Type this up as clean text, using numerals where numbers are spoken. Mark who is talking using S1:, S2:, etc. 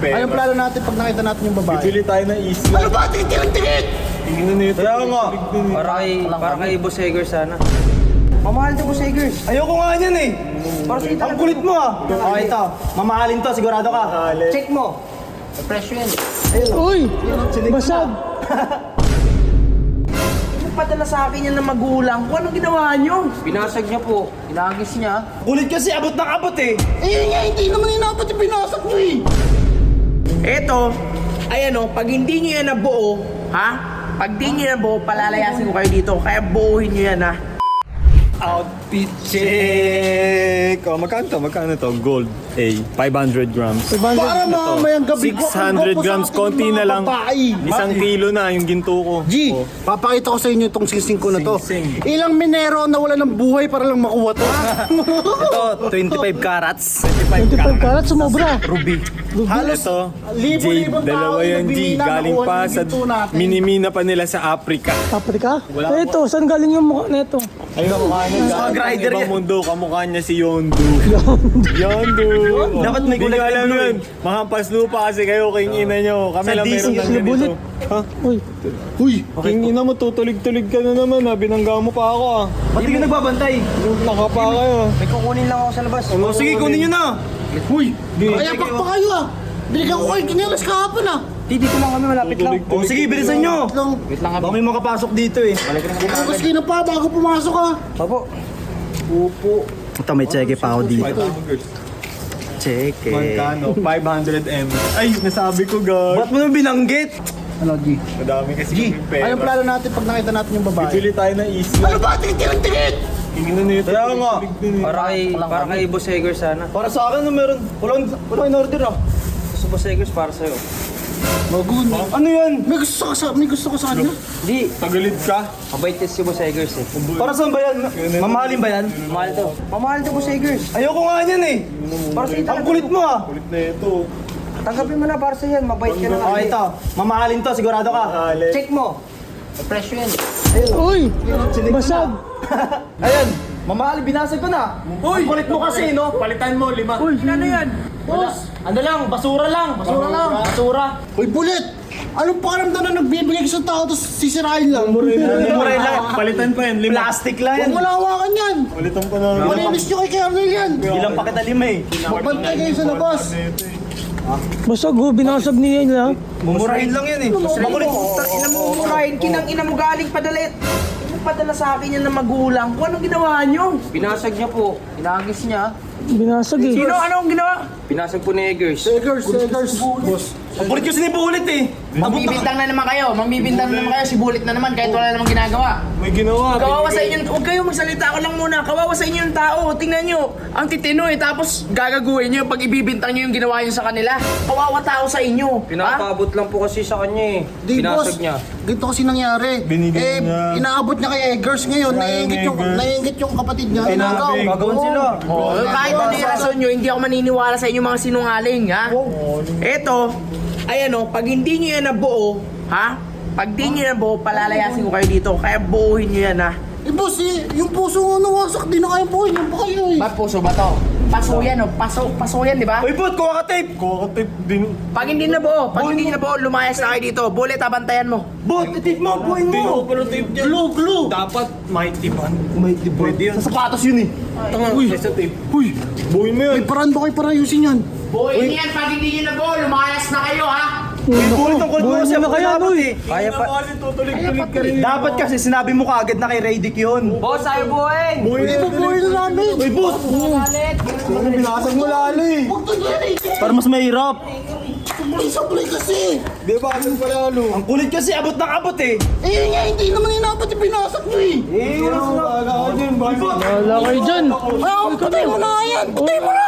S1: pera.
S2: Anong plano natin pag nakita natin yung babae?
S1: Bibili tayo ng isla.
S2: Ano ba? Tingin!
S1: Tingnan nito. Kaya nga.
S3: Para kay Boss Eggers sana. Mamahal to Boss Eggers.
S2: Ayoko nga niyan eh.
S3: Para sa
S2: Ang kulit mo ah. Oh, ito. Mamahalin to, sigurado ka.
S3: Check mo. Presyo yan.
S4: Uy! Basag!
S3: Padala sa akin yan ng magulang ko. Anong ginawa nyo? Binasag niya po. Inagis niya.
S2: Kulit kasi abot ng abot eh. Hindi naman inaabot yung pinasak nyo eh.
S3: Eto, ayan o, pag hindi nyo yan nabuo, ha? Pag di nyo yan nabuo, palalayasin ko kayo dito. Kaya buuhin nyo yan, ha?
S1: Outfit check! Oh, magkano to? Gold A. 500 grams.
S2: Para mamayang gabi ko.
S1: 600 grams, konti na lang. Isang kilo na yung ginto ko.
S2: G,
S1: Oh.
S2: papakita ko sa inyo itong singsing ko na to.
S1: Singsing.
S2: Ilang minero na wala ng buhay para lang makuha to.
S3: Ito, 25 carats.
S4: 25 karat, sumobra.
S3: Ruby.
S2: Halos
S1: Ito,
S2: libo-libong
S1: Jade, dalawa
S2: tao yung
S1: yan, G.
S2: nagbimina,
S1: Galing
S2: nakuha
S1: pa
S2: ng
S1: sa
S2: ginto natin.
S1: minimina pa nila sa Africa.
S4: Africa? Ito, saan galing yung mukha na ito?
S1: Ayun, kamukha niya.
S3: Mga grinder
S1: Ibang
S3: yan.
S1: mundo, kamukha niya si Yondu. Yondu!
S3: Dapat may
S1: Hindi
S3: kulay
S1: nyo alam
S3: blue
S1: yun. Mahampas lupa kasi kayo, king ina nyo. Kami
S3: Sa
S1: lang
S3: DC,
S1: meron ng
S4: sinubulit.
S1: ganito. Ha?
S4: Uy,
S1: Uy, king ina mo, tutulig-tulig ka na naman ha. Binangga mo pa ako ah.
S3: Ba't di ka nagbabantay?
S1: Nakapa kayo.
S3: May kukunin lang ako sa labas.
S2: O sige, kunin nyo na.
S1: Uy,
S2: Kaya pa kayo ah. Binigyan ko kayo kinilas kahapon ah.
S3: Dito lang kami, malapit lang.
S2: O sige, bilisan nyo.
S3: Wait lang
S2: Baka may makapasok dito eh.
S4: bukas kayo na pa bago pumasok ka.
S3: Papo.
S2: Ito may cheque pa ako dito. Cheque.
S1: Magkano? 500 M. Ay, nasabi ko guys.
S2: Ba't mo nang binanggit? Ano G?
S1: Madami kasi kaming pera.
S2: Anong plano natin pag nakita natin yung babae?
S1: Bibili tayo ng isla.
S2: Ano ba? Tingin!
S1: Tingnan nito. Kaya nga.
S3: Para kay Boss Eggers sana.
S2: Para sa akin na meron. Wala in order ah.
S3: Sa Boss Eggers para sa'yo.
S2: Magun. Ano yan? May gusto ko sa kanya.
S3: Di,
S1: Tagalit ka.
S3: mabait si Boss Eggers eh.
S2: Para saan ba yan? Mamahalin ba yan?
S3: Mamahal to. Mamahal to Boss Eggers.
S2: Ayoko nga niyan eh.
S3: Para sa
S2: Ang kulit mo ah.
S1: Kulit na ito.
S3: Tanggapin mo na para sa yan. Mabait ka na.
S2: Oh, ito. Mamahalin to, sigurado ka.
S1: Halit.
S3: Check mo. Presyo yan.
S4: Uy! Basag!
S2: Ayan. Mamahalin, binasag ko na. Uy! Ang kulit mo kasi, no?
S1: Palitan mo, 5.
S4: Uy!
S3: Ano yan?
S2: Boss! Ano lang, basura lang. Basura.
S4: Uy, Bulit! Anong pakiramdam na nagbibigay sa tao tapos sisirain lang?
S2: Mumuray lang.
S1: Palitan pa yan, 5.
S2: Plastic lang yan.
S4: Huwag mo lawakan yan!
S1: Palitan pa na.
S4: Malinis nyo kay Kernel yan!
S2: Ilang pa kita lima eh.
S4: Magbantay kayo sa labas! Basag ho, binasag niya yan ha?
S2: Mumurahin lang yan eh. Makulit.
S3: Ina mo umurahin. Kinang ina mo galing padalit. Padala sa akin yan ng magulang ko. Anong ginawa nyo? Binasag niya po. Inagis niya.
S4: Binasag eh.
S3: Sino? Anong ginawa? Binasag po ni Eggers.
S4: Segers! Boss!
S2: Ang kulit kasi ni Bulit eh.
S5: Magbibintang na naman kayo, si Bulit na naman kahit wala namang ginagawa.
S1: May ginawa.
S5: Kawawa sa inyo, huwag kayo magsalita ako lang muna. Kawawa sa inyo yung tao, tingnan nyo. Ang titino eh, tapos gagaguhin nyo pag ibibintang nyo yung ginawa nyo sa kanila. Kawawa tao sa inyo. Ha?
S3: Pinapabot lang po kasi sa kanya eh.
S4: Di boss,
S3: Binasag niya.
S4: ganito kasi nangyari.
S1: Binigay niya.
S4: Inaabot niya kay Eggers ngayon, naiingit yung kapatid niya. Inagaw.
S2: Gagawin sila.
S5: Oh, kahit ano yung rason nyo, hindi ako maniniwala sa inyo mga sinungaling, ha? Eto, ayan o, pag hindi nyo yan nabuo, ha? Pag di nyo yan nabuo, palalayasin ko kayo dito. Kaya buuhin nyo yan, ha?
S4: Eh boss, yung puso nga nawasak, di na kaya po yun pa kayo eh.
S5: Ba't puso ba to? Paso yan, o. Paso yan, di ba?
S2: Uy, Bud, kuha ka tape.
S1: Kuha ka tape din.
S5: Pag hindi nabuo, lumayas na kayo dito. Bulit, abantayan mo.
S2: Bud, tape mo, buhayin mo.
S1: Pero tape niya.
S4: Glue!
S1: Dapat may tipan.
S2: Pwede yan. Sa sapatos yun eh.
S1: Uy, sa tape. Uy, buhay mo yan.
S4: May paraan ba kayo para ayusin yan?
S5: Buuin yan, pag hindi nyo nabuo, lumayas na kayo, ha?
S2: Uy, Bulit ang kulit mo kasi
S4: na kaya no eh.
S3: Kaya pa.
S1: Tutulig-tulig ka rin.
S2: Dapat kasi sinabi mo kaagad na kay Radic yun.
S3: Boss, ayaw buhayin!
S4: Hindi mo buhay na namin.
S2: Uy, Bud. Binasag mo lalo eh.
S4: Huwag to dyan eh.
S2: Para mas mahirap.
S4: Sablay kasi.
S1: Di ba? Ano pa lalo?
S2: Ang kulit kasi abot ng abot eh.
S4: Hindi naman inaabot yung binasag nyo eh.
S1: Wala ka din.
S4: Wala kayo dyan. Patay mo na yan. Patay mo na.